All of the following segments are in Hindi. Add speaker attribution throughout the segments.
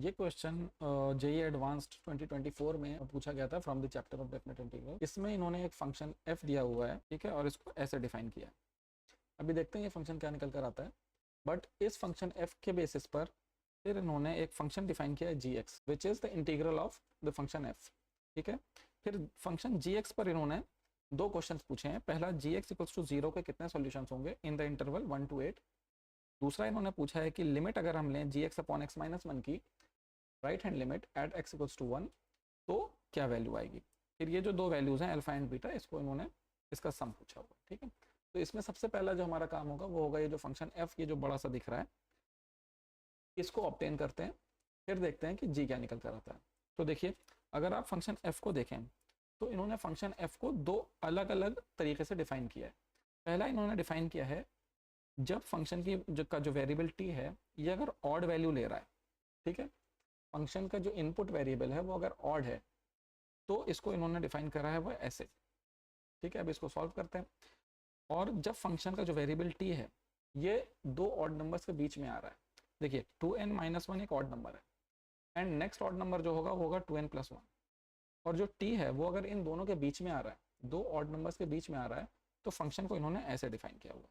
Speaker 1: ये क्वेश्चन जेई एडवांस्ड 2024 में पूछा गया था from the chapter of definite integral. इसमें इन्होंने एक फंक्शन f दिया हुआ है, ठीक है, और इसको ऐसे डिफाइन किया है। अभी देखते हैं ये फंक्शन क्या निकल कर आता है। बट इस फंक्शन f के बेसिस पर फिर इन्होंने एक फंक्शन डिफाइन किया है gx which is the integral of the function f, ठीक है। फिर फंक्शन gx पर इन्होंने दो क्वेश्चन पूछे हैं। पहला gx इक्वल्स टू 0 के कितने सॉल्यूशंस होंगे इन द इंटरवल 1 to 8। दूसरा इन्होंने पूछा है कि लिमिट अगर हम लें gx अपॉन x माइनस 1 की right hand limit at x equals to 1 तो क्या वैल्यू आएगी। फिर ये जो दो वैल्यूज़ हैं अल्फा एंड बीटा, इसको इन्होंने इसका सम पूछा हुआ, ठीक है। तो इसमें सबसे पहला जो हमारा काम होगा वो होगा ये जो फंक्शन f, ये जो बड़ा सा दिख रहा है, इसको ऑब्टेन करते हैं। फिर देखते हैं कि g क्या निकल कर आता है। तो देखिए, अगर आप फंक्शन f को देखें तो इन्होंने फंक्शन f को दो अलग अलग तरीके से डिफाइन किया है। पहला इन्होंने डिफाइन किया है जब फंक्शन की जो वेरिएबल t है ये अगर ऑड वैल्यू ले रहा है, ठीक है, फंक्शन का जो इनपुट वेरिएबल है वो अगर ऑड है तो इसको इन्होंने डिफाइन करा है वो ऐसे, ठीक है। अब इसको सॉल्व करते हैं। और जब फंक्शन का जो वेरिएबल t है ये दो ऑड नंबर्स के बीच में आ रहा है, देखिए 2n-1 एक ऑड नंबर है एंड नेक्स्ट ऑड नंबर जो होगा वो होगा 2n+1, और जो t है वो अगर इन दोनों के बीच में आ रहा है, दो ऑड नंबर्स के बीच में आ रहा है, तो फंक्शन को इन्होंने ऐसे डिफाइन किया हुआ है,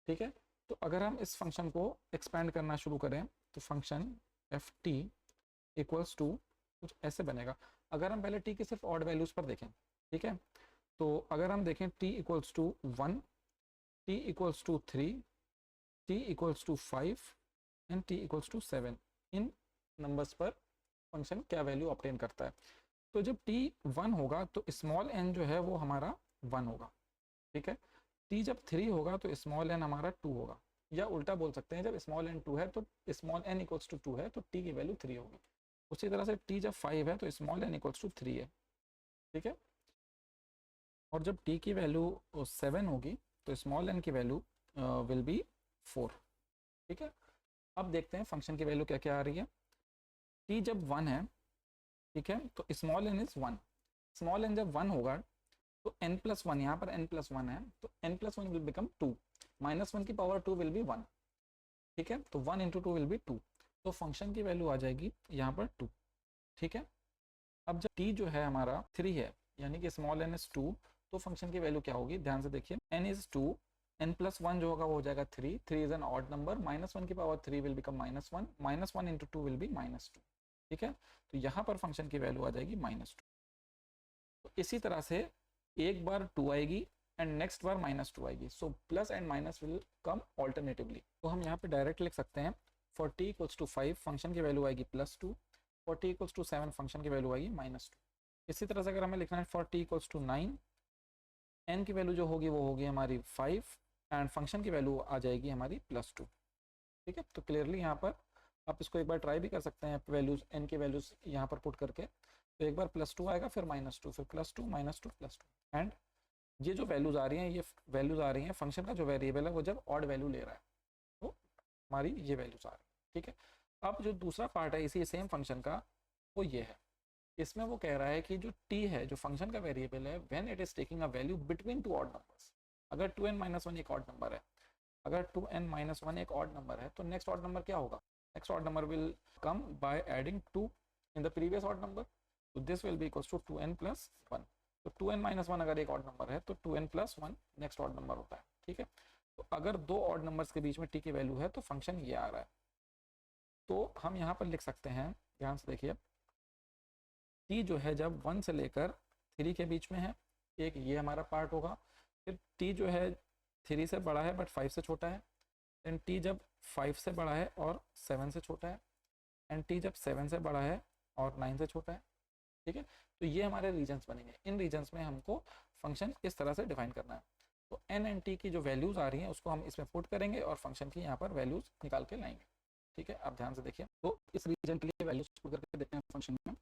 Speaker 1: ठीक है। तो अगर हम इस फंक्शन को एक्सपेंड करना शुरू करें तो function f t equals to कुछ ऐसे बनेगा। अगर हम पहले t की सिर्फ ऑड वैल्यूज पर देखें, ठीक है, तो अगर हम देखें t equals to 1, t equals to 3, t equals to 5 and t equals to 7, इन नंबर्स पर फंक्शन क्या वैल्यू ऑब्टेन करता है। तो जब t 1 होगा तो स्मॉल n जो है वो हमारा 1 होगा, ठीक है। t जब 3 होगा तो स्मॉल n हमारा 2 होगा, या उल्टा बोल सकते हैं जब स्मॉल n 2 है तो स्मॉल n इक्वल्स टू 2 है तो t की वैल्यू 3 होगी। उसी तरह से t जब 5 है तो स्मॉल n इक्वल्स टू 3 है, ठीक है। और जब t की वैल्यू 7 होगी तो स्मॉल n की वैल्यू विल बी 4, ठीक है। अब देखते हैं फंक्शन की वैल्यू क्या क्या आ रही है। t जब 1 है, ठीक है, तो small n is 1, small n जब 1 होगा तो n+1, यहाँ पर n+1 है तो n+1 विल बिकम 2, -1 की पावर 2 विल बी 1, ठीक है। तो 1 × 2 विल बी 2, तो फंक्शन की वैल्यू आ जाएगी यहाँ पर 2, ठीक है। अब जब t जो है हमारा 3 है यानी कि स्मॉल n इज 2, तो फंक्शन की वैल्यू क्या होगी, ध्यान से देखिए, n इज 2, n+1 जो होगा वो हो जाएगा 3, 3 इज एन ऑड नंबर, -1 की power 3 will become -1, -1 × 2 will be -2, ठीक है। तो यहाँ पर फंक्शन की वैल्यू आ जाएगी -2। तो इसी तरह से एक बार 2 आएगी एंड नेक्स्ट बार -2 आएगी, so plus and minus will come alternatively. तो हम यहाँ पे डायरेक्ट लिख सकते हैं for t equals to 5 function की वैल्यू आएगी +2, for t equals to 7 function की वैल्यू आएगी -2। इसी तरह से अगर हमें लिखना है for t equals to 9, n की वैल्यू जो होगी वो होगी हमारी 5 एंड फंक्शन की वैल्यू आ जाएगी हमारी +2, ठीक है। तो क्लियरली यहाँ पर आप इसको एक बार ट्राई भी कर सकते हैं, वैल्यूज n की वैल्यूज यहाँ पर पुट करके, तो एक बार +2 आएगा, फिर -2, फिर +2 -2 +2, एंड ये जो वैल्यूज आ रही हैं ये वैल्यूज आ रही हैं फंक्शन का जो वेरिएबल है वो जब ऑड वैल्यू ले रहा है तो हमारी ये वैल्यूज आ रही है, ठीक है। अब जो दूसरा पार्ट है इसी सेम फंक्शन का वो ये है, इसमें वो कह रहा है कि जो t है जो फंक्शन का वेरिएबल है when it is taking a value between two odd numbers, अगर 2n-1 एक ऑड नंबर है, अगर 2n-1 एक ऑड नंबर है तो नेक्स्ट ऑड नंबर क्या होगा, next odd number will come by adding 2 in the previous odd number, तो this will be equals to 2n+1। तो 2n-1 अगर एक ऑड नंबर है तो 2n+1 नेक्स्ट ऑड नंबर होता है, ठीक है। तो अगर दो ऑड नंबर्स के बीच में t की वैल्यू है तो फंक्शन ये आ रहा है। तो हम यहाँ पर लिख सकते हैं, ध्यान से देखिए, t जो है जब 1 से लेकर 3 के बीच में है, एक ये हमारा पार्ट होगा। फिर t जो है 3 से बड़ा है बट 5 से छोटा है, एंड t जब 5 से बड़ा है और 7 से छोटा है, एंड t जब 7 से बड़ा है और 9 से छोटा है, ठीक है। तो ये हमारे रीजन्स बनेंगे, इन रीजन्स में हमको फंक्शन इस तरह से डिफाइन करना है। तो n एंड t की जो वैल्यूज आ रही हैं उसको हम इसमें पुट करेंगे और फंक्शन की यहाँ पर वैल्यूज निकाल के लाएंगे, ठीक है। आप ध्यान से देखिए, तो इस रीजन के लिए वैल्यूज पुट करके देखते हैं फंक्शन में।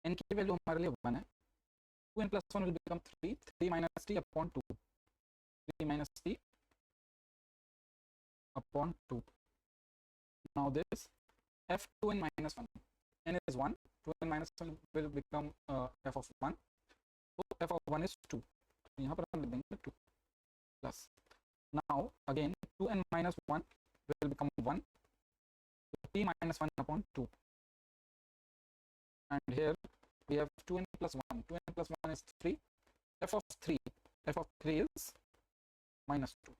Speaker 1: n की वैल्यू हमारे लिए 1 है, 2n+1 will become 3, 3 - t upon 2, 3 - t upon 2. Now this f2n-1, n is 1, 2n-1 will become f of 1, so f of 1 is 2, तो यहाँ पर हम लिख देंगे 2 plus, now again 2n-1 will become 1, t minus 1 upon 2, and here we have 2n plus 1. 2n plus 1 is 3. f of 3 is minus 2.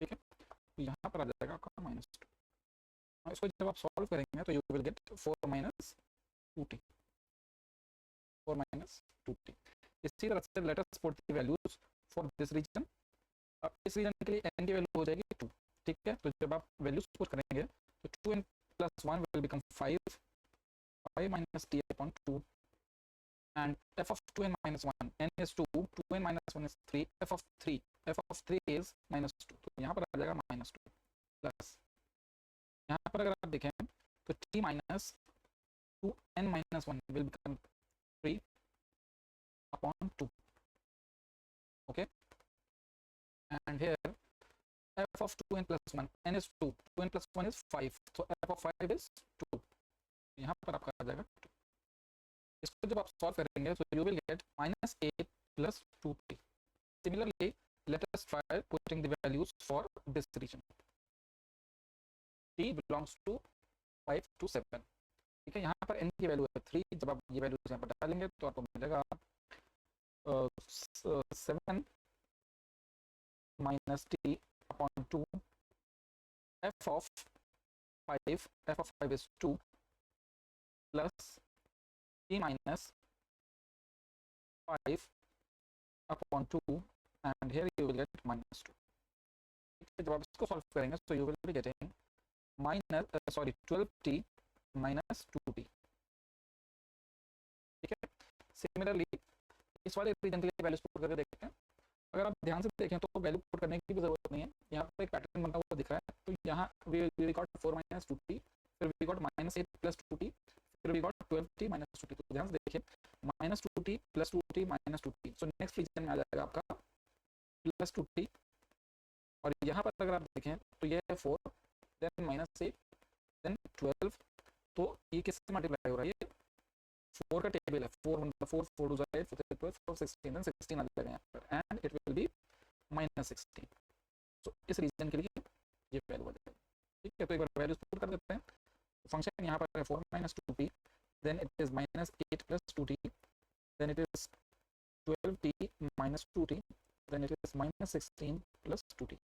Speaker 1: ठीक है, तो यहाँ पर आ जाएगा आपका माइनस 2. इसको जब आप सॉल्व करेंगे तो you will get 4 minus 2t. 4 minus 2t. इसी तरह से let us put the values for this region. अब इस रीजन के लिए n की वैल्यू हो जाएगी 2. ठीक है, तो जब आप वैल्यूज पुट करेंगे तो 2n plus 1 will become 5. 5 minus t upon 2, and f of 2n minus 1, n is 2, 2n minus 1 is 3, f of 3 is minus 2. तो यहाँ पर आ जाएगा minus 2 प्लस, यहाँ पर अगर आप देखें तो t minus 2n minus 1 will become 3 upon 2. Okay, and here f of 2n plus 1, n is 2, 2n plus 1 is 5, so f of 5 is 2. यहाँ पर आपका आ जाएगा 2. इसको जब आप सॉल्व करेंगे तो you will gate minus 8 plus 2t. Similarly, let us try putting the values for this region. t belongs to 5 to 7. ठीक है, यहाँ पर n की वैल्यू है 3. जब आप ये वैल्यूज यहाँ पर डालेंगे तो आपको मिलेगा 7 minus t upon 2. f of 5 is 2 plus t minus 5 upon 2, and here you will get minus 2. जब आप इसको सॉल्व करेंगे तो you will be getting minus 12t minus 2t. ठीक है, सिमिलरली इस वाले रीजन के लिए वैल्यूज पुट करके देखते हैं. अगर आप ध्यान से देखें तो वैल्यू पुट करने की भी जरूरत नहीं है. यहाँ पर एक पैटर्न बनता हुआ दिख रहा है. तो यहाँ वी गॉट 4 minus 2t, फिर we got minus 8 plus 2t, फिर we got 12t minus 2t. तो ध्यान से देखिए minus 2t plus 2t minus 2t. So next region में आ जाएगा आपका plus 2t, और यहाँ पर अगर आप देखें तो ये है 4, देन minus 8, देन 12. तो ये किससे मल्टीप्लाई हो रहा है? ये 4 का टेबल है. 4 मतलब 4 4 2 8 4 12 4 16, देन 16 आ जाएगा यहाँ पर, and it will be minus 16. सो इस रीजन के लिए ये वैल्यू आ जाएगा. ठीक है, तो एक बार वैल्यूज पुट कर देते हैं. फंक्शन यहाँ पर है 4 minus 2t, then it is minus 8 plus 2t, then it is 12t minus 2t, then it is minus 16 plus 2t.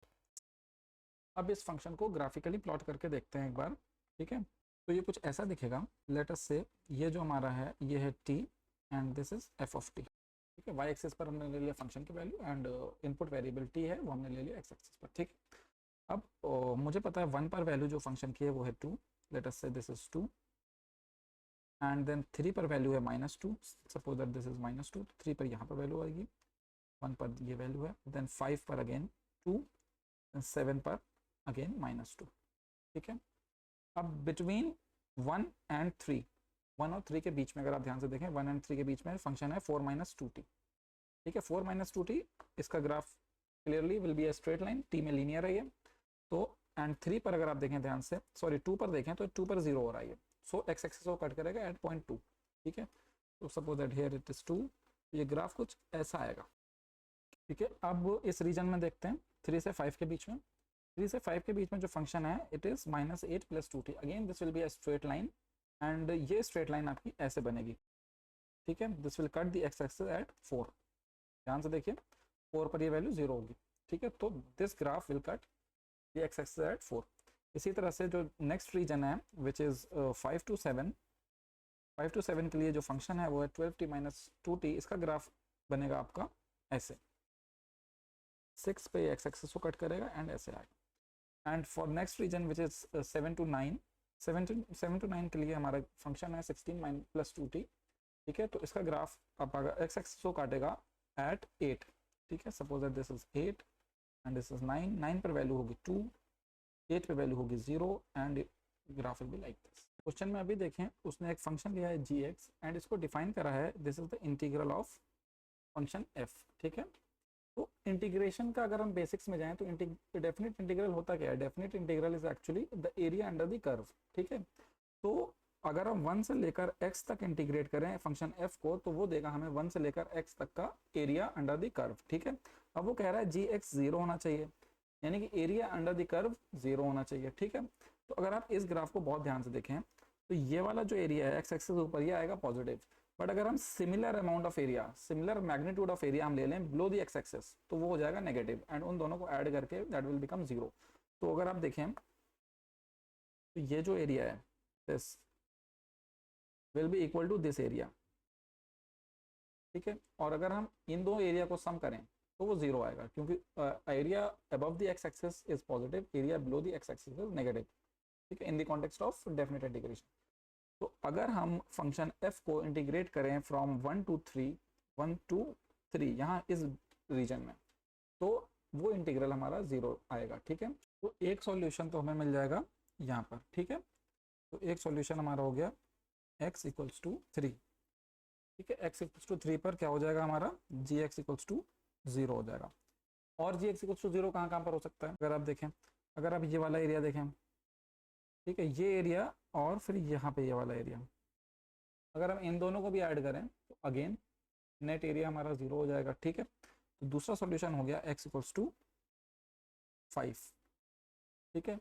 Speaker 1: अब इस फंक्शन को ग्राफिकली प्लॉट करके देखते हैं एक बार. ठीक है, तो ये कुछ ऐसा दिखेगा. लेट अस से ये जो हमारा है ये है t and this is f of t. ठीक है, y एक्सिस पर हमने ले लिया फंक्शन की value, and input variable t है वो हमने ले लिया x एक्सिस पर. ठीक है, अब मुझे पता है 1 पर वैल्यू जो फंक्शन की है वो है 2. लेट अस से दिस इज 2, एंड देन 3 पर वैल्यू है minus 2. Suppose that this is minus 2, 3 पर यहाँ पर वैल्यू आएगी, 1 पर ये वैल्यू है, देन 5 पर अगेन 2, देन 7 पर अगेन minus 2. ठीक है, अब बिटवीन 1 and 3, 1 और 3 के बीच में अगर आप ध्यान से देखें 1 and 3 के बीच में फंक्शन है 4 minus 2t. ठीक है, 4 minus 2t, इसका graph clearly will be a straight line. t में लीनियर है ये. तो एंड 3 पर अगर आप देखें ध्यान से, 2 पर देखें तो 2 पर 0 हो रहा है. सो एक्स एक्सिस को कट करेगा एट पॉइंट 2. ठीक है, तो suppose that here it is 2. ये ग्राफ कुछ ऐसा आएगा. ठीक है, अब इस रीजन में देखते हैं 3 से 5 के बीच में. 3 से 5 के बीच में जो फंक्शन है it is minus 8 plus 2t. Again this will be a straight line, and ये स्ट्रेट लाइन आपकी ऐसे बनेगी. ठीक है, this will cut the x axis at 4. ध्यान से देखिए 4 पर ये वैल्यू 0 होगी. ठीक है, तो this graph will cut the x axis at 4. इसी तरह से जो नेक्स्ट रीजन है विच इज 5 to 7, 5 to 7 के लिए जो फंक्शन है वो है 12t minus 2t. इसका ग्राफ बनेगा आपका ऐसे. 6 पे एक्स एक्सिस को कट करेगा एंड ऐसे आएगा. And for next region which is 7 to 9, 7 to 9 के लिए हमारा फंक्शन है 16 plus 2t. ठीक है, तो इसका ग्राफ आपका एक्स एक्सिस को काटेगा एट 8. ठीक है, suppose that this is 8 and this is 9. 9 पर वैल्यू होगी 2, 8 पे वैल्यू होगी 0, and graph will be like this. Question में अभी देखें उसने एक फंक्शन लिया है gx एंड इसको डिफाइन करा है this is the integral of function f. ठीक है, तो इंटीग्रेशन का अगर हम बेसिक्स में जाएं तो डेफिनेट इंटीग्रल होता क्या है? Definite integral is actually the area under the curve. ठीक है, तो अगर हम 1 से लेकर x तक इंटीग्रेट करें फंक्शन f को तो वो देगा हमें 1 से लेकर x तक का एरिया अंडर द कर्व. ठीक है, अब वो कह रहा है gx 0 होना चाहिए, यानी कि एरिया अंडर द कर्व 0 होना चाहिए. ठीक है, तो अगर आप इस ग्राफ को बहुत ध्यान से देखें तो ये वाला जो एरिया है एक्स एक्सिस ऊपर, ये आएगा पॉजिटिव। बट अगर हम similar amount of area, similar magnitude of area हम ले लें बिलो द एक्स एक्सिस, तो वो हो जाएगा नेगेटिव, एंड उन दोनों को ऐड करके दैट विल बिकम 0। तो अगर आप देखें तो ये जो एरिया है this will be equal to this area, ठीक है। और अगर हम इन दो एरिया को सम करें तो वो 0 आएगा, क्योंकि area above the x axis is positive, area below the x axis is negative, ठीक है, in the context of definite integration. तो अगर हम फंक्शन f को इंटीग्रेट करें फ्रॉम 1 to 3 यहाँ इस रीजन में, तो वो इंटीग्रल हमारा 0 आएगा, ठीक है। तो एक सॉल्यूशन तो हमें मिल जाएगा यहाँ पर, ठीक है। तो एक सॉल्यूशन हमारा हो गया x इक्वल्स टू 3, ठीक है। x इक्वल्स टू 3 पर क्या हो जाएगा हमारा, gx इक्वल्स टू 0 हो जाएगा। और gx इक्वल्स टू 0 कहाँ पर हो सकता है, अगर आप देखें, अगर आप ये वाला एरिया देखें, ठीक है, ये एरिया और फिर यहाँ पे ये वाला एरिया, अगर हम इन दोनों को भी ऐड करें तो अगेन नेट एरिया हमारा 0 हो जाएगा, ठीक है। तो दूसरा सॉल्यूशन हो गया x इक्वल्स टू 5, ठीक है।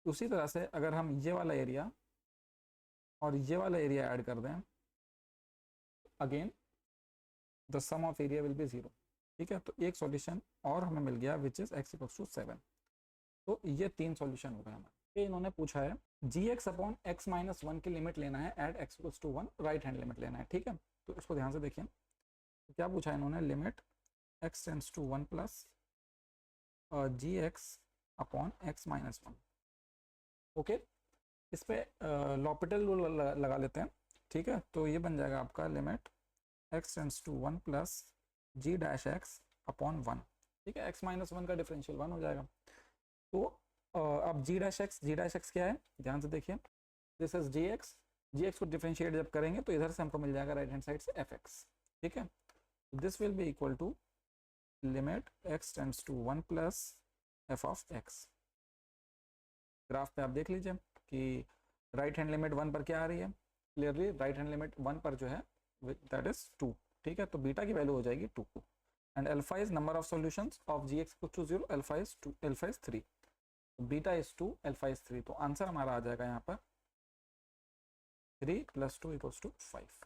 Speaker 1: उसी तरह से अगर हम ये वाला एरिया और ये वाला एरिया ऐड कर दें, again the sum of area will be 0, ठीक है। तो एक सॉल्यूशन और हमें मिल गया which is x equals to 7। तो ये 3 सॉल्यूशन हो गए हमारे। इन्होंने पूछा है gx अपॉन x माइनस 1 की लिमिट लेना है at x equals to 1, right hand limit लेना है, ठीक है। तो इसको ध्यान से देखिए, तो क्या पूछा है इन्होंने, limit x tends to 1 plus gx upon x minus 1, okay. इस पे लॉपिटल रूल लगा लेते हैं, ठीक है। तो ये बन जाएगा आपका limit x tends to 1 plus g dash x upon 1, ठीक है। x माइनस 1 का डिफरेंशियल 1 हो जाएगा। तो अब g डैश x क्या है, ध्यान से देखिए, दिस इज gx को डिफरेंशिएट जब करेंगे तो इधर से हमको मिल जाएगा राइट हैंड साइड से fx, ठीक है। This will be equal to limit x tends to 1 plus f of x। Graph पे आप देख लीजिए कि राइट हैंड लिमिट 1 पर क्या आ रही है, क्लियरली राइट हैंड लिमिट 1 पर जो है दैट इज 2, ठीक है। तो बीटा की वैल्यू हो जाएगी 2, and alpha is number of solutions of gx equal to 0, alpha is 3, beta is 2, alpha is 3। तो आंसर हमारा आ जाएगा यहाँ पर 3 + 2 = 5।